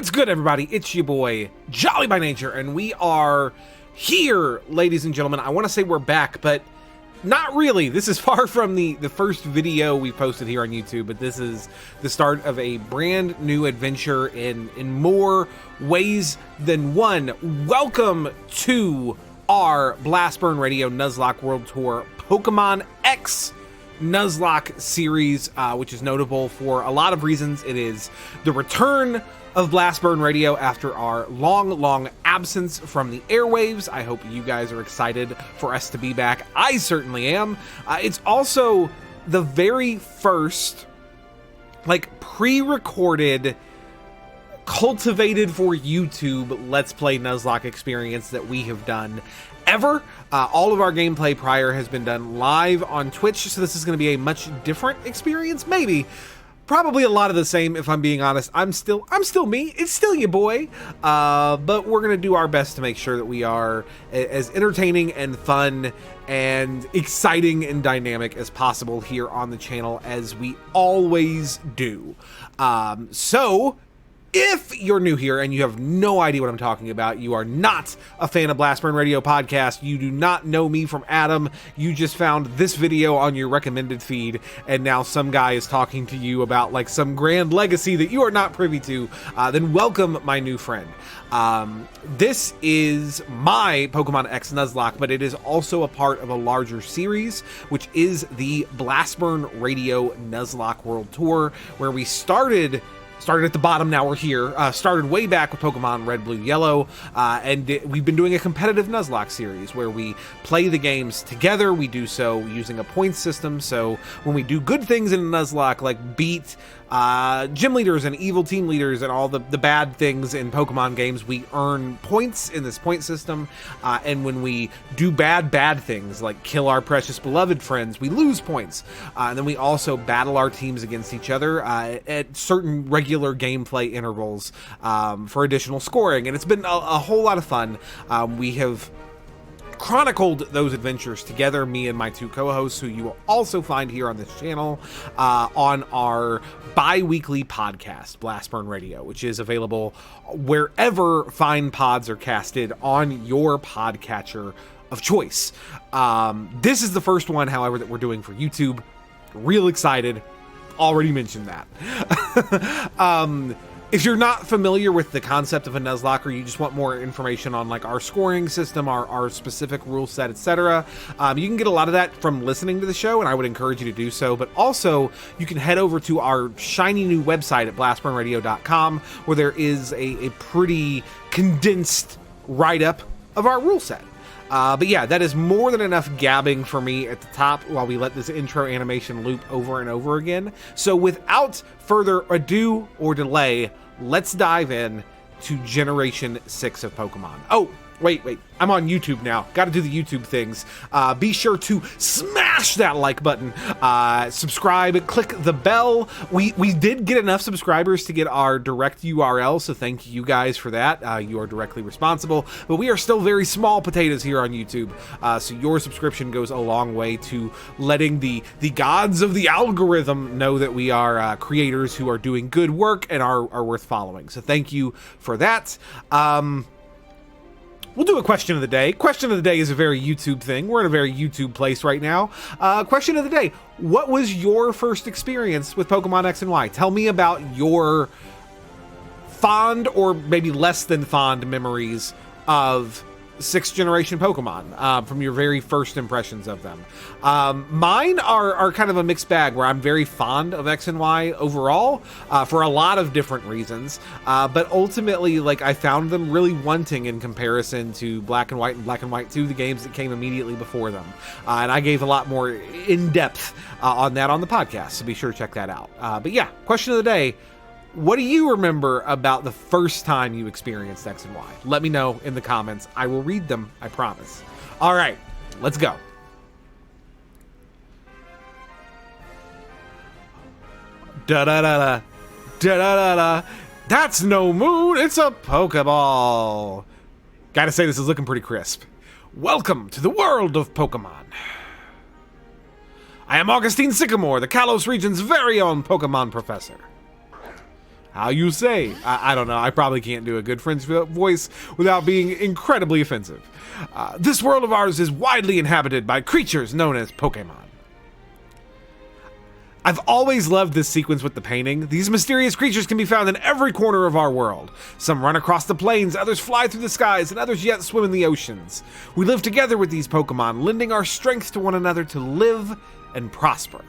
What's good, everybody? It's your boy, Jolly by Nature, and we are here, ladies and gentlemen. I want to say we're back, but not really. This is far from the first video we posted here on YouTube, but this is the start of a brand new adventure in more ways than one. Welcome to our Blast Burn Radio Nuzlocke World Tour Pokemon X Nuzlocke series, which is notable for a lot of reasons. It is the return of Blast Burn Radio after our long absence from the airwaves. I hope you guys are excited for us to be back. I certainly am. It's also the very first, pre-recorded, cultivated for YouTube Let's Play Nuzlocke experience that we have done ever. All of our gameplay prior has been done live on Twitch, so this is going to be a much different experience. Maybe, probably a lot of the same, if I'm being honest. I'm still me. It's still your boy, but we're going to do our best to make sure that we are as entertaining and fun and exciting and dynamic as possible here on the channel, as we always do. So if you're new here and you have no idea what I'm talking about, you are not a fan of Blast Burn Radio podcast, you do not know me from Adam, you just found this video on your recommended feed, and now some guy is talking to you about some grand legacy that you are not privy to, then welcome, my new friend. This is my Pokemon X Nuzlocke, but it is also a part of a larger series, which is the Blast Burn Radio Nuzlocke World Tour, where we started at the bottom, now we're here. Started way back with Pokemon Red, Blue, Yellow, and we've been doing a competitive Nuzlocke series where we play the games together. We do so using a point system, so when we do good things in a Nuzlocke, like beat gym leaders and evil team leaders and all the bad things in Pokemon games, we earn points in this point system, and when we do bad things, like kill our precious beloved friends, we lose points. And then we also battle our teams against each other at certain regular gameplay intervals for additional scoring, and it's been a whole lot of fun. We have chronicled those adventures together, me and my two co-hosts, who you will also find here on this channel on our bi-weekly podcast, Blast Burn Radio, which is available wherever fine pods are casted on your podcatcher of choice. This is the first one, however, that we're doing for YouTube. Real excited. Already mentioned that. If you're not familiar with the concept of a Nuzlocke, or you just want more information on our scoring system, our specific rule set, etc., you can get a lot of that from listening to the show, and I would encourage you to do so. But also, you can head over to our shiny new website at blastburnradio.com, where there is a pretty condensed write-up of our rule set. But yeah, that is more than enough gabbing for me at the top while we let this intro animation loop over and over again. So without further ado or delay, let's dive in to Generation 6 of Pokemon. Oh, wait, I'm on YouTube now. Got to do the YouTube things. Be sure to smash that like button, subscribe, click the bell. We did get enough subscribers to get our direct URL, so thank you guys for that. You are directly responsible, but we are still very small potatoes here on YouTube, so your subscription goes a long way to letting the gods of the algorithm know that we are creators who are doing good work and are worth following. So thank you for that. We'll do a question of the day. Question of the day is a very YouTube thing. We're in a very YouTube place right now. Question of the day. What was your first experience with Pokemon X and Y? Tell me about your fond or maybe less than fond memories of 6th generation Pokemon, from your very first impressions of them. Mine are kind of a mixed bag, where I'm very fond of X and Y overall, for a lot of different reasons, but ultimately, I found them really wanting in comparison to Black and White and Black and White 2, the games that came immediately before them, and I gave a lot more in-depth on that on the podcast, so be sure to check that out. But yeah, question of the day. What do you remember about the first time you experienced X and Y? Let me know in the comments. I will read them, I promise. All right, let's go. Da-da-da-da. Da-da-da-da. That's no moon, it's a Pokeball. Gotta say, this is looking pretty crisp. Welcome to the world of Pokemon. I am Augustine Sycamore, the Kalos region's very own Pokemon professor. How you say? I don't know. I probably can't do a good French voice without being incredibly offensive. This world of ours is widely inhabited by creatures known as Pokemon. I've always loved this sequence with the painting. These mysterious creatures can be found in every corner of our world. Some run across the plains, others fly through the skies, and others yet swim in the oceans. We live together with these Pokemon, lending our strength to one another to live and prosper.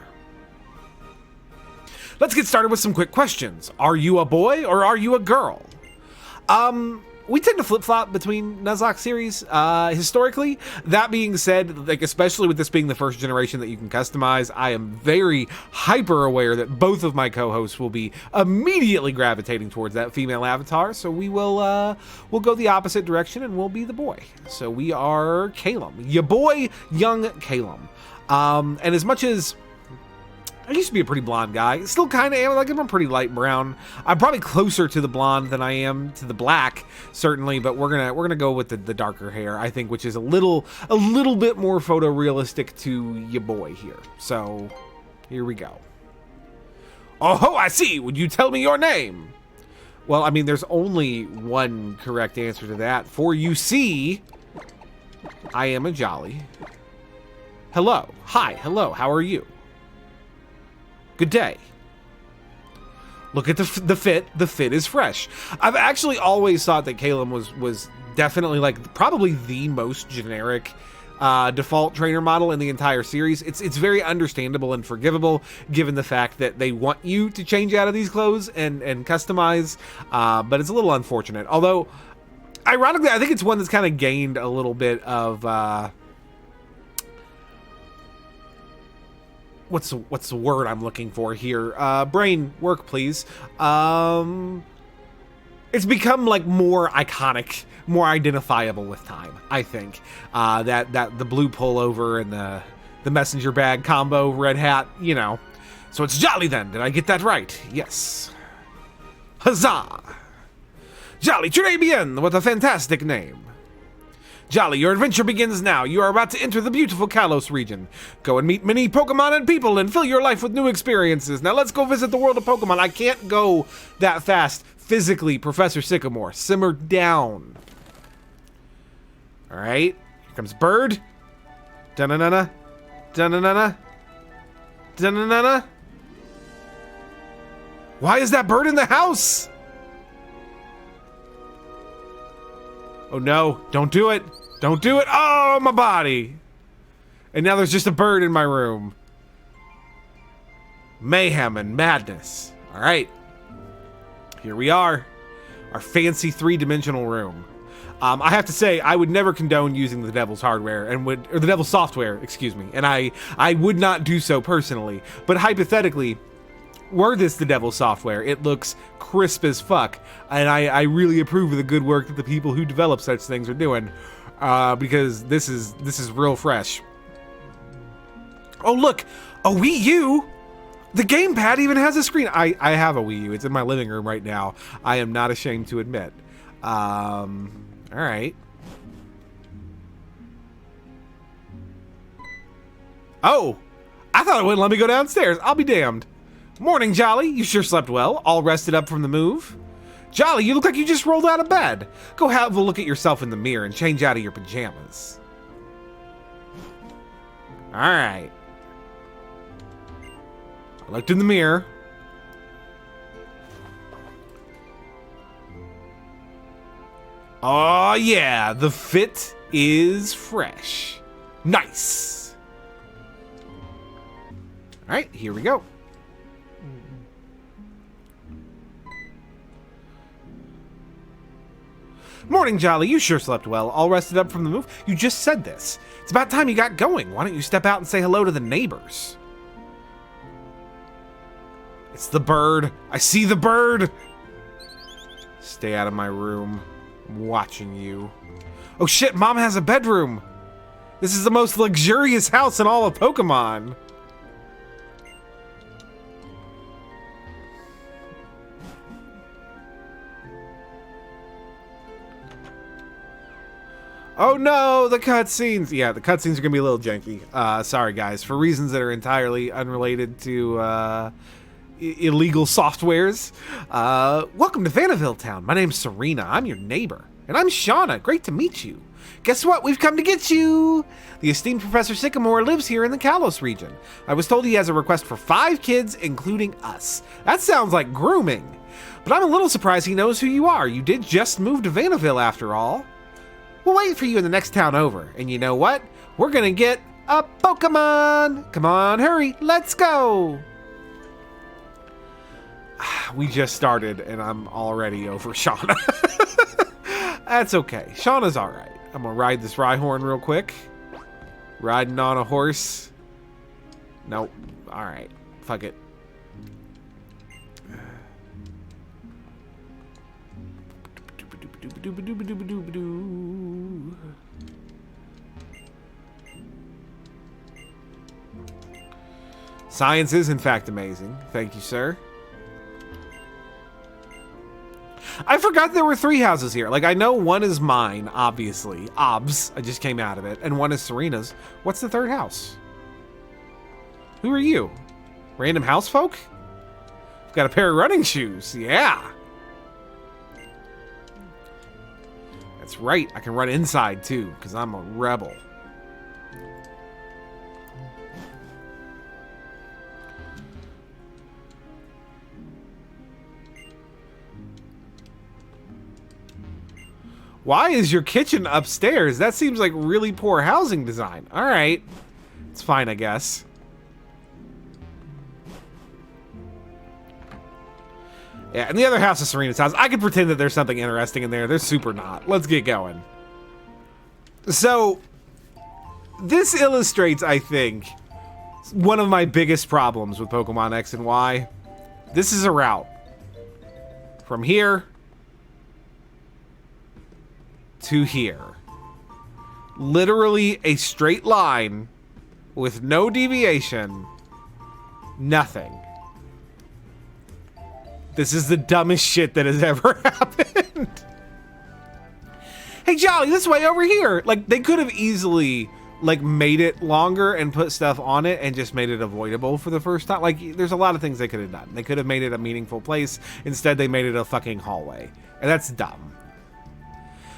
Let's get started with some quick questions. Are you a boy or are you a girl? We tend to flip-flop between Nuzlocke series, historically. That being said, like, especially with this being the first generation that you can customize, I am very hyper aware that both of my co-hosts will be immediately gravitating towards that female avatar, so we'll go the opposite direction and we'll be the boy. So we are Calum, ya boy, young Calum. And as much as I used to be a pretty blonde guy, still kind of am. Like, I'm pretty light brown. I'm probably closer to the blonde than I am to the black, certainly. But we're gonna go with the darker hair, I think, which is a little bit more photorealistic to your boy here. So here we go. Oh ho! I see. Would you tell me your name? Well, I mean, there's only one correct answer to that. For you see, I am a Jolly. Hello. Hi. Hello. How are you? Good day. Look at the fit. The fit is fresh. I've actually always thought that Calum was definitely, like, probably the most generic default trainer model in the entire series. It's very understandable and forgivable given the fact that they want you to change out of these clothes and customize, but it's a little unfortunate. Although, ironically, I think it's one that's kind of gained a little bit of what's the word I'm looking for here? Brain work, please. It's become, like, more iconic, more identifiable with time, I think. That the blue pullover and the messenger bag combo, red hat, you know. So it's Jolly then. Did I get that right? Yes. Huzzah! Jolly, très bien. What a fantastic name. Jolly, your adventure begins now. You are about to enter the beautiful Kalos region. Go and meet many Pokemon and people and fill your life with new experiences. Now let's go visit the world of Pokemon. I can't go that fast physically, Professor Sycamore. Simmer down. All right. Here comes Bird. Da-na-na-na. Da-na-na-na. Da-na-na-na. Why is that bird in the house? Oh no, don't do it. Don't do it. Oh, my body. And now there's just a bird in my room. Mayhem and madness. All right. Here we are. Our fancy three-dimensional room. I have to say, I would never condone using the devil's hardware or the devil's software, excuse me. And I would not do so personally. But hypothetically, were this the devil's software, it looks crisp as fuck, and I really approve of the good work that the people who develop such things are doing, because this is real fresh. Oh look, a Wii U! The gamepad even has a screen. I have a Wii U. It's in my living room right now. I am not ashamed to admit. All right. Oh, I thought it wouldn't let me go downstairs. I'll be damned. Morning, Jolly. You sure slept well? All rested up from the move? Jolly, you look like you just rolled out of bed. Go have a look at yourself in the mirror and change out of your pajamas. All right. I looked in the mirror. Oh, yeah. The fit is fresh. Nice. All right, here we go. Morning, Jolly. You sure slept well. All rested up from the move? You just said this. It's about time you got going. Why don't you step out and say hello to the neighbors? It's the bird. I see the bird. Stay out of my room. I'm watching you. Oh shit, Mom has a bedroom. This is the most luxurious house in all of Pokemon. Oh no, the cutscenes. Yeah, the cutscenes are gonna be a little janky. Sorry guys, for reasons that are entirely unrelated to illegal softwares. Welcome to Vanderville Town. My name's Serena. I'm your neighbor. And I'm Shauna. Great to meet you. Guess what? We've come to get you! The esteemed Professor Sycamore lives here in the Kalos region. I was told he has a request for 5 kids, including us. That sounds like grooming. But I'm a little surprised he knows who you are. You did just move to Vanderville after all. We'll wait for you in the next town over. And you know what? We're gonna get a Pokemon! Come on, hurry, let's go! We just started and I'm already over Shauna. That's okay. Shauna's alright. I'm gonna ride this Rhyhorn real quick. Riding on a horse. Nope. Alright. Fuck it. Science is in fact amazing. Thank you, sir. I forgot there were 3 houses here. Like, I know one is mine, obviously. Obs. I just came out of it. And one is Serena's. What's the 3rd house? Who are you? Random house folk? I've got a pair of running shoes. Yeah. That's right. I can run inside, too, because I'm a rebel. Why is your kitchen upstairs? That seems like really poor housing design. All right. It's fine, I guess. Yeah, and the other house is Serena's house. I could pretend that there's something interesting in there. There's super not. Let's get going. So, this illustrates, I think, one of my biggest problems with Pokemon X and Y. This is a route. From here to here. Literally a straight line with no deviation. Nothing. This is the dumbest shit that has ever happened. Hey, Jolly, this way over here. Like, they could have easily, like, made it longer and put stuff on it and just made it avoidable for the first time. Like, there's a lot of things they could have done. They could have made it a meaningful place. Instead, they made it a fucking hallway. And that's dumb.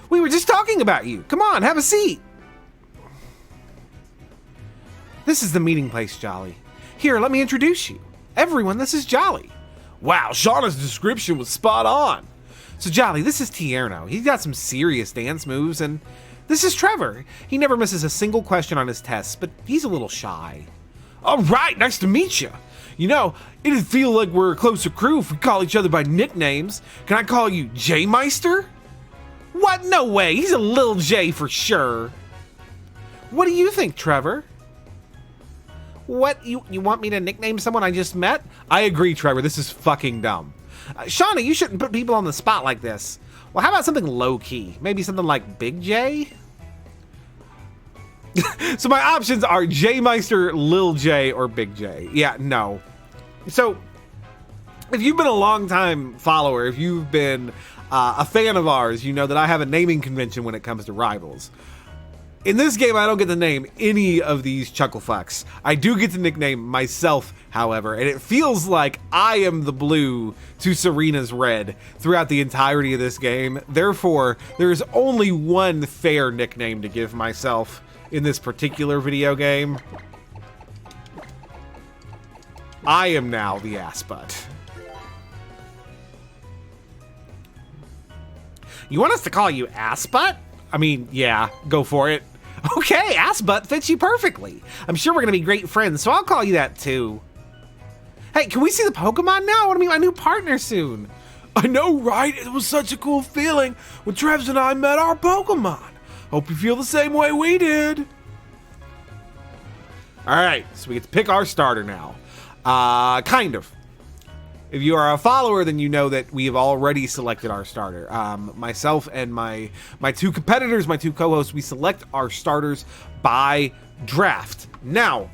We were just talking about you. Come on, have a seat. This is the meeting place, Jolly. Here, let me introduce you. Everyone, this is Jolly. Wow, Shauna's description was spot on. So, Jolly, this is Tierno. He's got some serious dance moves, and this is Trevor. He never misses a single question on his tests, but he's a little shy. All right, nice to meet you. You know, it'd feel like we're a closer crew if we call each other by nicknames. Can I call you J-Meister? What? No way. He's a Lil J for sure. What do you think, Trevor? What? You want me to nickname someone I just met? I agree, Trevor. This is fucking dumb. Shauna, you shouldn't put people on the spot like this. Well, how about something low-key? Maybe something like Big J? So my options are J-Meister, Lil J, or Big J. Yeah, no. So, if you've been a long-time follower, if you've been a fan of ours, you know that I have a naming convention when it comes to rivals. In this game, I don't get to name any of these chucklefucks. I do get to nickname myself, however, and it feels like I am the blue to Serena's red throughout the entirety of this game. Therefore, there's only one fair nickname to give myself in this particular video game. I am now the ass butt. You want us to call you ass butt? I mean, yeah, go for it. Okay, ass butt fits you perfectly. I'm sure we're gonna be great friends, so I'll call you that too. Hey, can we see the Pokemon now? I want to meet my new partner soon. I know, right? It was such a cool feeling when Trevs and I met our Pokemon. Hope you feel the same way we did. All right, so we get to pick our starter now. Kind of. If you are a follower, then you know that we have already selected our starter. Myself and my 2 competitors, my 2 co-hosts, we select our starters by draft. Now,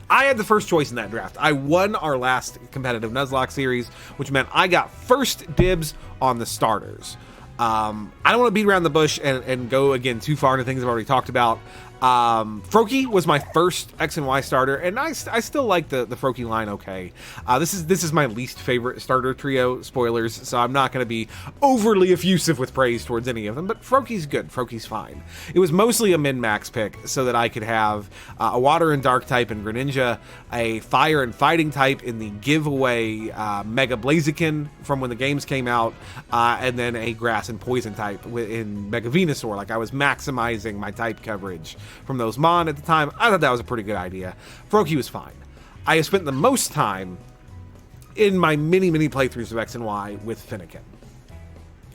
I had the first choice in that draft. I won our last competitive Nuzlocke series, which meant I got first dibs on the starters. I don't want to beat around the bush and go, again, too far into things I've already talked about. Froakie was my first X and Y starter, and I still like the Froakie line okay. This is my least favorite starter trio, spoilers, so I'm not going to be overly effusive with praise towards any of them, but Froakie's good. Froakie's fine. It was mostly a min-max pick so that I could have a Water and Dark type in Greninja, a Fire and Fighting type in the giveaway Mega Blaziken from when the games came out, and then a Grass and Poison type in Mega Venusaur. Like, I was maximizing my type coverage from those Mon at the time. I thought that was a pretty good idea. Froakie was fine. I have spent the most time in my many playthroughs of X and Y with Fennekin,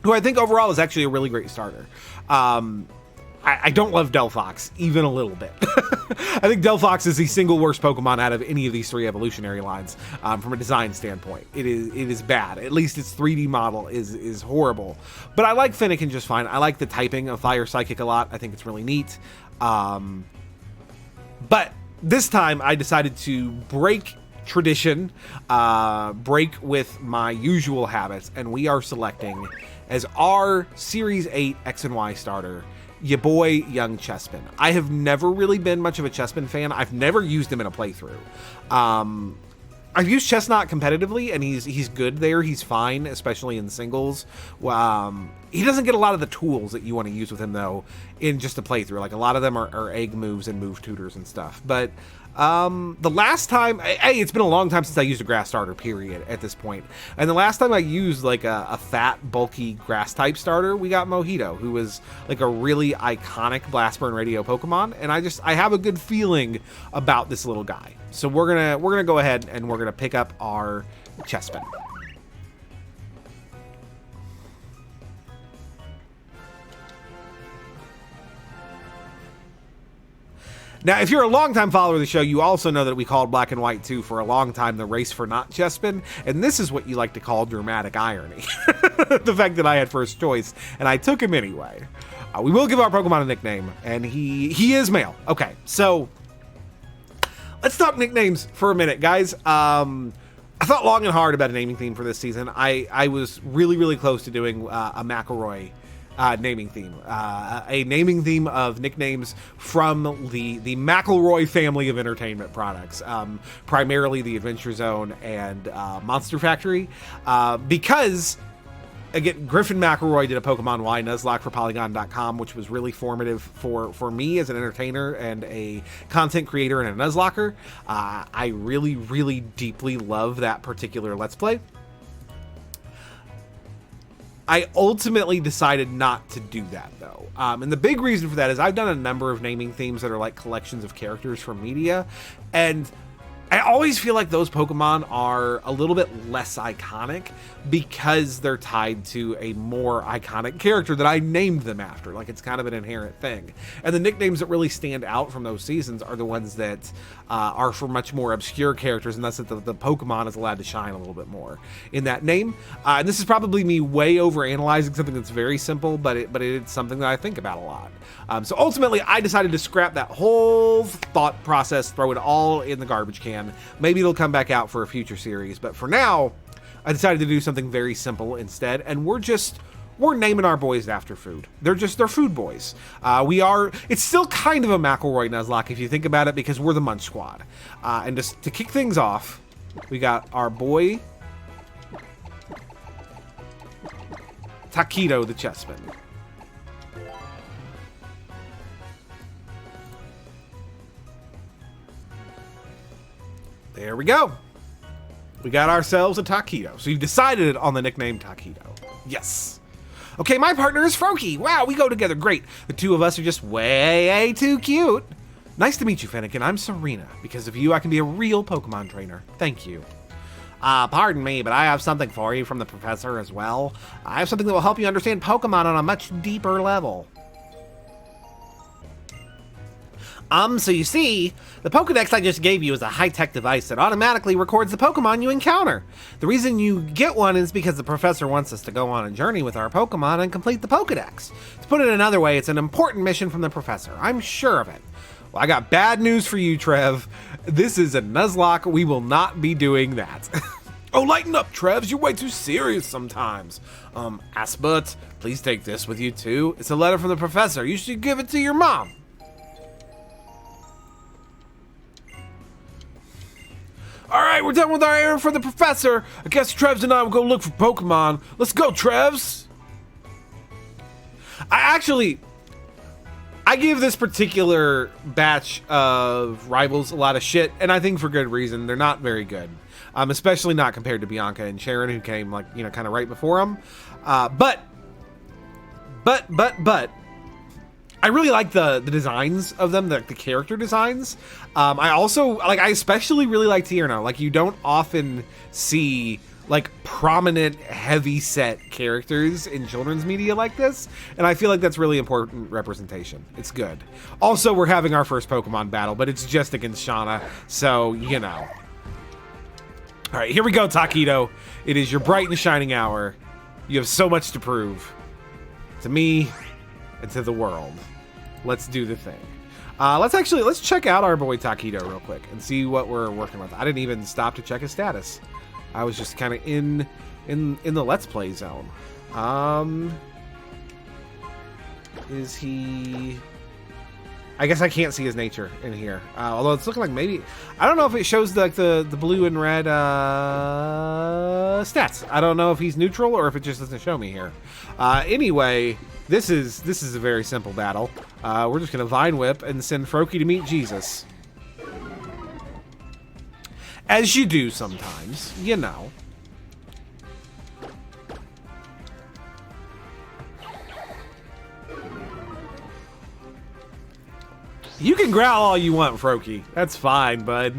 who I think overall is actually a really great starter. I don't love Delphox even a little bit. I think Delphox is the single worst Pokemon out of any of these three evolutionary lines from a design standpoint. It is bad. At least its 3D model is horrible. But I like Fennekin just fine. I like the typing of Fire Psychic a lot. I think it's really neat. But this time I decided to break tradition, break with my usual habits, and we are selecting as our Series 8 X and Y starter, ya boy, Young Chespin. I have never really been much of a Chespin fan. I've never used him in a playthrough. I've used Chestnut competitively, and he's good there. He's fine, especially in singles. He doesn't get a lot of the tools that you want to use with him, though, in just a playthrough. Like, a lot of them are egg moves and move tutors and stuff. But the last time, it's been a long time since I used a grass starter, period, at this point. And the last time I used, like, a fat, bulky grass-type starter, we got Mojito, who was, like, a really iconic Blast Burn Radio Pokemon. And I have a good feeling about this little guy. So we're gonna go ahead and we're gonna pick up our Chespin. Now, if you're a longtime follower of the show, you also know that we called Black and White 2 for a long time the race for not Chespin, and this is what you like to call dramatic irony. The fact that I had first choice, and I took him anyway. We will give our Pokemon a nickname, and he is male. Okay, so let's talk nicknames for a minute, guys. I thought long and hard about a naming theme for this season. I was really close to doing a McElroy naming theme. A naming theme of nicknames from the McElroy family of entertainment products. Primarily the Adventure Zone and Monster Factory. Because, again, Griffin McElroy did a Pokemon Y Nuzlocke for Polygon.com, which was really formative for me as an entertainer and a content creator and a Nuzlocker. I really deeply love that particular Let's Play. I ultimately decided not to do that, though. And the big reason for that is I've done a number of naming themes that are like collections of characters from media, and I always feel like those Pokemon are a little bit less iconic because they're tied to a more iconic character that I named them after. Like, it's kind of an inherent thing. And the nicknames that really stand out from those seasons are the ones that are for much more obscure characters, and that's that the Pokemon is allowed to shine a little bit more in that name. And this is probably me way over-analyzing something that's very simple, but it's something that I think about a lot. So ultimately, I decided to scrap that whole thought process, throw it all in the garbage can. Maybe it'll come back out for a future series, but for now, I decided to do something very simple instead, and we're naming our boys after food. They're food boys. It's still kind of a McElroy Nuzlocke if you think about it, because we're the Munch Squad. And just to kick things off, we got our boy Taquito the Chespin. There we go. We got ourselves a Taquito. So you've decided on the nickname Taquito. Yes. Okay, my partner is Froakie. Wow, we go together great. The two of us are just way too cute. Nice to meet you, Fennekin. I'm Serena. Because of you, I can be a real Pokemon trainer. Thank you. Pardon me, but I have something for you from the professor as well. I have something that will help you understand Pokemon on a much deeper level. So you see, the Pokedex I just gave you is a high-tech device that automatically records the Pokemon you encounter. The reason you get one is because the professor wants us to go on a journey with our Pokemon and complete the Pokedex. To put it another way, it's an important mission from the professor. I'm sure of it. Well, I got bad news for you, Trev. This is a Nuzlocke. We will not be doing that. Oh, lighten up, Trevs. You're way too serious sometimes. Asbut, please take this with you, too. It's a letter from the professor. You should give it to your mom. All right, we're done with our errand for the professor. I guess Trevs and I will go look for Pokemon. Let's go, Trevs. I give this particular batch of rivals a lot of shit, and I think for good reason. They're not very good, especially not compared to Bianca and Sharon, who came like, you know, kind of right before them. But I really like the designs of them, the character designs. I especially really like Tierno. Like, you don't often see like prominent, heavy set characters in children's media like this, and I feel like that's really important representation. It's good. Also, we're having our first Pokemon battle, but it's just against Shauna, so you know. All right, here we go, Taquito. It is your bright and shining hour. You have so much to prove to me and to the world. Let's do the thing. Let's check out our boy Taquito real quick and see what we're working with. I didn't even stop to check his status. I was just kind of in the Let's Play zone. Is he... I guess I can't see his nature in here. Although it's looking like maybe... I don't know if it shows the blue and red stats. I don't know if he's neutral or if it just doesn't show me here. Anyway, this is a very simple battle. We're just going to Vine Whip and send Froakie to meet Jesus. As you do sometimes, you know. You can growl all you want, Froakie. That's fine, bud.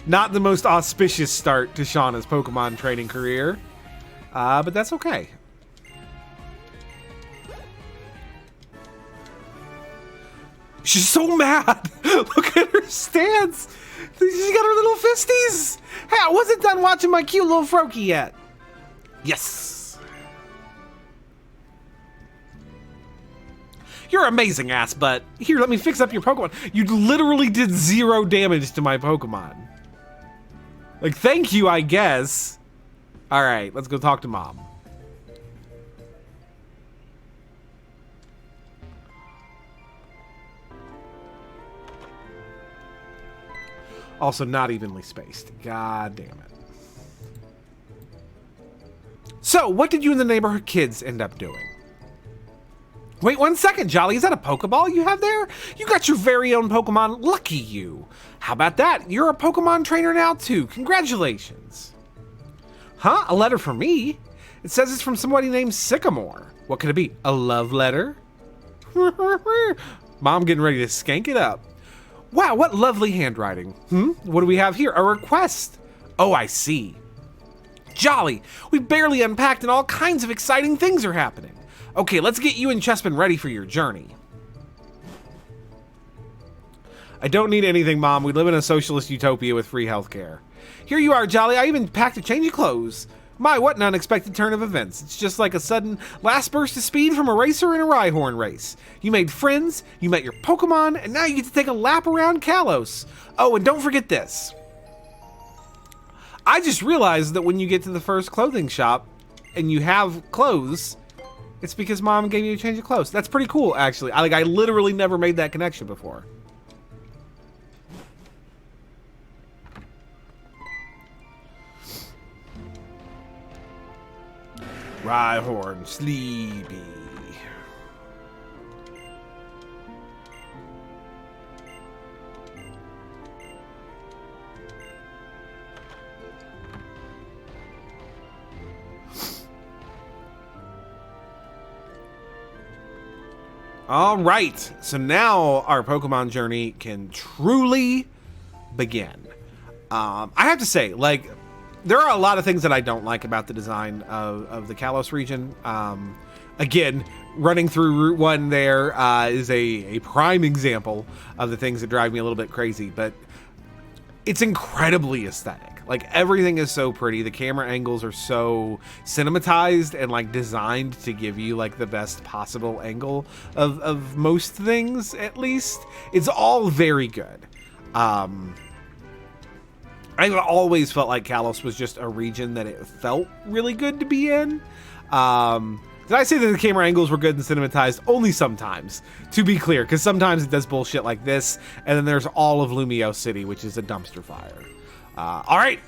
Not the most auspicious start to Shauna's Pokemon training career. But that's okay. She's so mad. Look at her stance. She's got her little fisties. Hey, I wasn't done watching my cute little Froakie yet. Yes. You're amazing, ass butt. Here, let me fix up your Pokemon. You literally did 0 damage to my Pokemon. Like, thank you, I guess. All right, let's go talk to Mom. Also not evenly spaced. God damn it. So, what did you and the neighborhood kids end up doing? Wait 1 second, Jolly. Is that a Pokeball you have there? You got your very own Pokemon. Lucky you. How about that? You're a Pokemon trainer now, too. Congratulations. Huh? A letter for me? It says it's from somebody named Sycamore. What could it be? A love letter? Mom getting ready to skank it up. Wow, what lovely handwriting. What do we have here? A request. Oh, I see. Jolly, we barely unpacked and all kinds of exciting things are happening. Okay, let's get you and Chespin ready for your journey. I don't need anything, Mom. We live in a socialist utopia with free healthcare. Here you are, Jolly. I even packed a change of clothes. My, what an unexpected turn of events. It's just like a sudden last burst of speed from a racer in a Rhyhorn race. You made friends, you met your Pokemon, and now you get to take a lap around Kalos. Oh, and don't forget this. I just realized that when you get to the first clothing shop and you have clothes, it's because Mom gave you a change of clothes. That's pretty cool, actually. I literally never made that connection before. Rhyhorn, sleepy. All right, so now our Pokemon journey can truly begin. I have to say, like, there are a lot of things that I don't like about the design of the Kalos region. Again, running through Route 1 there is a prime example of the things that drive me a little bit crazy, but it's incredibly aesthetic. Like, everything is so pretty. The camera angles are so cinematized and like designed to give you like the best possible angle of most things, at least. It's all very good. I've always felt like Kalos was just a region that it felt really good to be in. Did I say that the camera angles were good and cinematized? Only sometimes, to be clear, because sometimes it does bullshit like this, and then there's all of Lumio City, which is a dumpster fire. All right.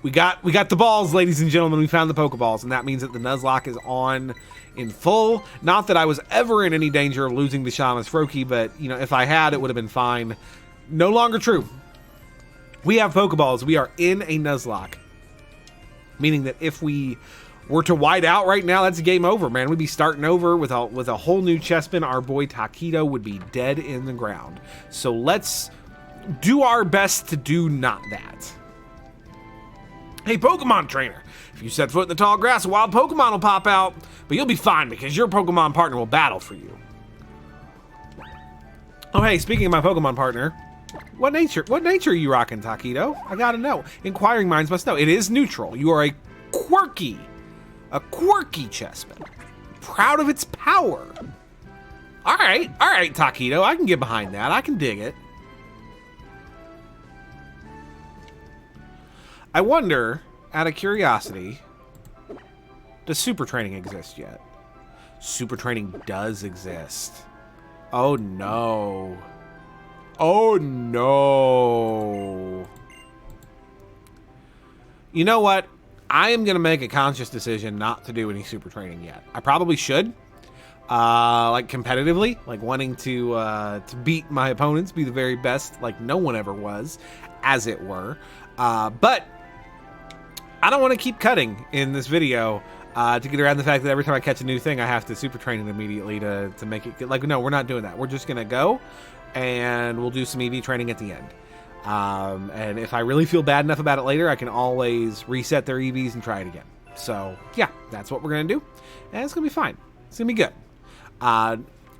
We got the balls, ladies and gentlemen. We found the Pokeballs, and that means that the Nuzlocke is on in full. Not that I was ever in any danger of losing to Shamus Froakie, but, you know, if I had, it would have been fine. No longer true. We have Pokeballs. We are in a Nuzlocke. Meaning that if we were to white out right now, that's game over, man. We'd be starting over with a whole new Chespin. Our boy Taquito would be dead in the ground. So let's do our best to do not that. Hey, Pokemon trainer, if you set foot in the tall grass, a wild Pokemon will pop out, but you'll be fine because your Pokemon partner will battle for you. Oh, hey, speaking of my Pokemon partner, what nature are you rocking, Taquito? I gotta know. Inquiring minds must know. It is neutral. You are a quirky Chespin. Proud of its power. All right, Taquito, I can get behind that. I can dig it. I wonder, out of curiosity, does super training exist yet? Super training does exist. Oh no. Oh no. You know what? I am going to make a conscious decision not to do any super training yet. I probably should. Like competitively, like wanting to beat my opponents, be the very best, like no one ever was, as it were. But I don't want to keep cutting in this video to get around the fact that every time I catch a new thing, I have to super train it immediately to make it good. Like, no, we're not doing that. We're just going to go and we'll do some EV training at the end. And if I really feel bad enough about it later, I can always reset their EVs and try it again. So, yeah, that's what we're going to do. And it's going to be fine. It's going to be good.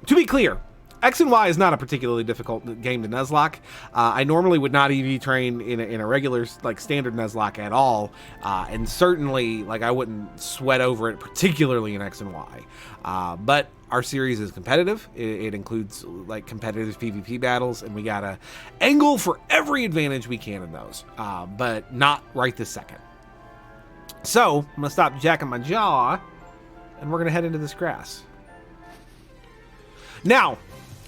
To be clear, X and Y is not a particularly difficult game to Nuzlocke. I normally would not EV train in a regular, like, standard Nuzlocke at all. And certainly, like, I wouldn't sweat over it, particularly in X and Y. But our series is competitive. It includes, like, competitive PvP battles, and we gotta angle for every advantage we can in those. But not right this second. So, I'm gonna stop jacking my jaw, and we're gonna head into this grass. Now,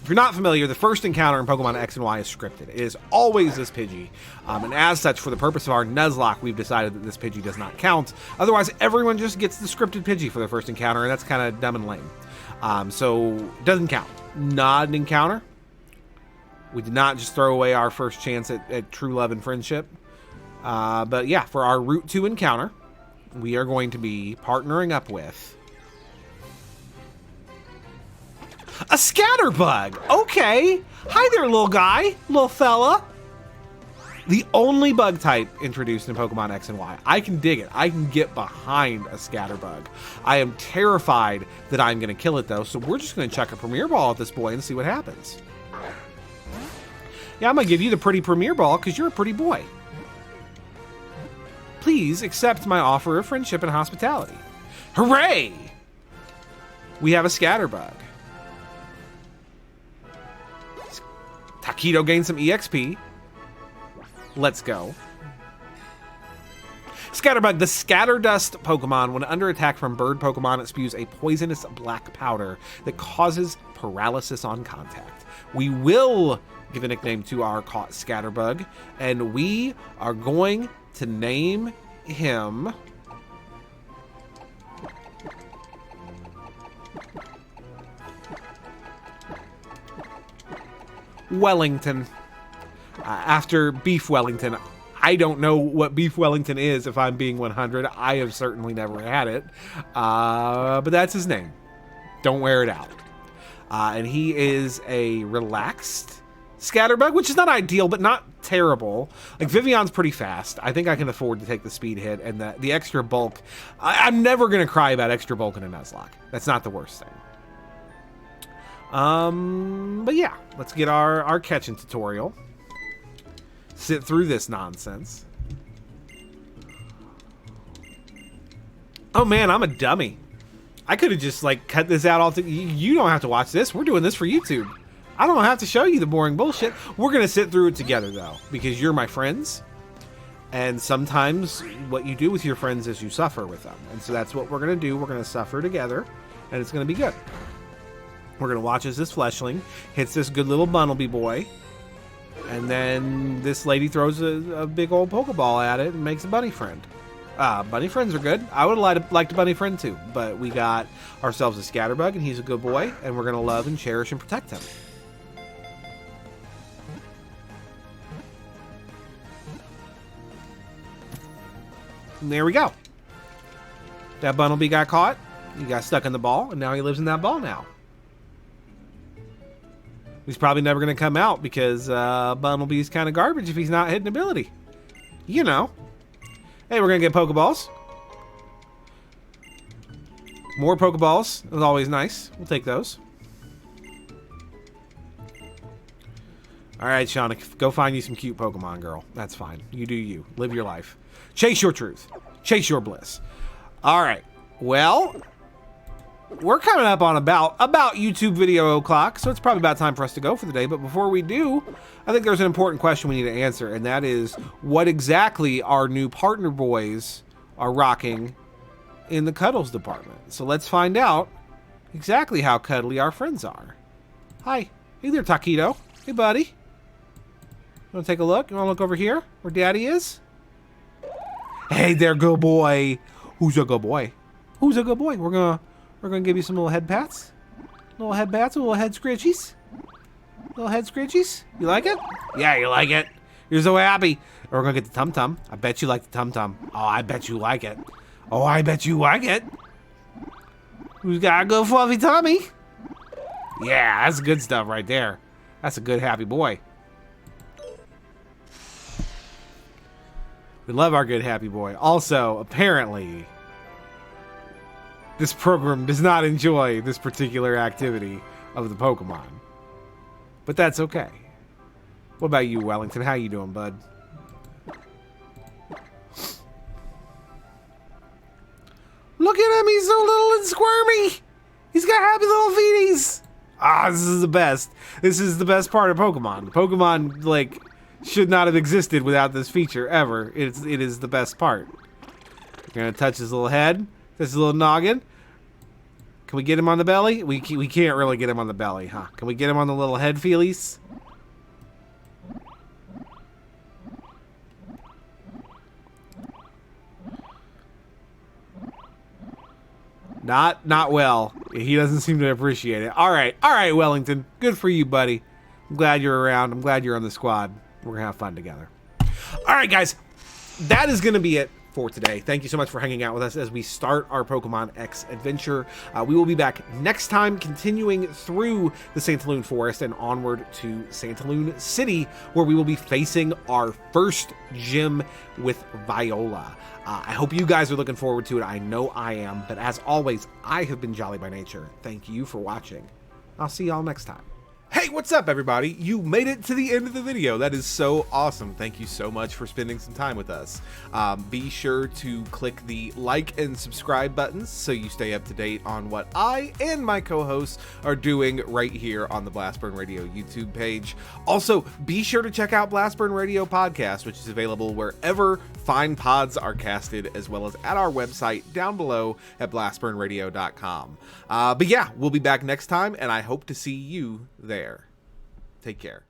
if you're not familiar, the first encounter in Pokemon X and Y is scripted. It is always this Pidgey, and as such, for the purpose of our Nuzlocke, we've decided that this Pidgey does not count. Otherwise, everyone just gets the scripted Pidgey for their first encounter, and that's kind of dumb and lame. So, it doesn't count. Not an encounter. We did not just throw away our first chance at true love and friendship. But yeah, for our Route 2 encounter, we are going to be partnering up with a Scatterbug. Okay. Hi there, little guy. Little fella. The only bug type introduced in Pokemon X and Y. I can dig it. I can get behind a Scatterbug. I am terrified that I'm going to kill it, though, so we're just going to chuck a Premier Ball at this boy and see what happens. Yeah, I'm going to give you the pretty Premier Ball because you're a pretty boy. Please accept my offer of friendship and hospitality. Hooray! We have a Scatterbug. Taquito gained some EXP. Let's go. Scatterbug, the Scatterdust Pokemon. When under attack from bird Pokemon, it spews a poisonous black powder that causes paralysis on contact. We will give a nickname to our Scatterbug, and we are going to name him Wellington. After Beef Wellington. I don't know what Beef Wellington is, if I'm being 100. I have certainly never had it. But that's his name. Don't wear it out. And he is a relaxed Scatterbug, which is not ideal, but not terrible. Like, Vivion's pretty fast. I think I can afford to take the speed hit, and the extra bulk. I'm never going to cry about extra bulk in a Nuzlocke. That's not the worst thing. But yeah, let's get our catching tutorial. Sit through this nonsense. Oh man, I'm a dummy. I could have just, like, cut this out all. You don't have to watch this. We're doing this for YouTube. I don't have to show you the boring bullshit. We're gonna sit through it together though, because you're my friends, And sometimes what you do with your friends is you suffer with them. And so that's what we're going to do. We're going to suffer together, and it's going to be good. We're going to watch as this fleshling hits this good little Bunnelby boy. And then this lady throws a big old Pokeball at it and makes a bunny friend. Bunny friends are good. I would have liked a bunny friend too. But we got ourselves a Scatterbug, and he's a good boy. And we're going to love and cherish and protect him. And there we go. That Bunnelby got caught. He got stuck in the ball, and now he lives in that ball now. He's probably never going to come out because Bunnelby's kind of garbage if he's not hitting ability. You know. Hey, we're going to get Pokeballs. More Pokeballs is always nice. We'll take those. Alright, Shauna, go find you some cute Pokemon, girl. That's fine. You do you. Live your life. Chase your truth. Chase your bliss. Alright. Well, we're coming up on about YouTube video o'clock, so it's probably about time for us to go for the day. But before we do, I think there's an important question we need to answer, and that is what exactly our new partner boys are rocking in the cuddles department. So let's find out exactly how cuddly our friends are. Hi. Hey there, Taquito. Hey, buddy. You want to take a look? You want to look over here where Daddy is? Hey there, good boy. Who's a good boy? Who's a good boy? We're gonna give you some little head pats. Little head pats, little head scritchies. Little head scritchies. You like it? Yeah, you like it. You're so happy. We're gonna get the tum tum. I bet you like the tum tum. Oh, I bet you like it. Oh, I bet you like it. Who's got a good fluffy tummy? Yeah, that's good stuff right there. That's a good happy boy. We love our good happy boy. Also, apparently, this program does not enjoy this particular activity of the Pokemon. But that's okay. What about you, Wellington? How you doing, bud? Look at him, he's so little and squirmy. He's got happy little feeties. Ah, this is the best. This is the best part of Pokemon. Pokemon, like, should not have existed without this feature ever. It is the best part. We're gonna touch his little head, this little noggin. Can we get him on the belly? We can't really get him on the belly, huh? Can we get him on the little head feelies? Not well. He doesn't seem to appreciate it. All right, Wellington. Good for you, buddy. I'm glad you're around. I'm glad you're on the squad. We're gonna have fun together. All right, guys. That is gonna be it for today. Thank you so much for hanging out with us as we start our Pokemon X adventure. We will be back next time, continuing through the Santaloon Forest and onward to Santaloon City, where we will be facing our first gym with Viola. I hope you guys are looking forward to it. I know I am. But as always, I have been Jolly by Nature. Thank you for watching. I'll see y'all next time. Hey, what's up, everybody? You made it to the end of the video. That is so awesome. Thank you so much for spending some time with us. Be sure to click the like and subscribe buttons so you stay up to date on what I and my co-hosts are doing right here on the Blastburn Radio YouTube page. Also, be sure to check out Blastburn Radio Podcast, which is available wherever fine pods are casted, as well as at our website down below at blastburnradio.com. But yeah, we'll be back next time, and I hope to see you there. Take care.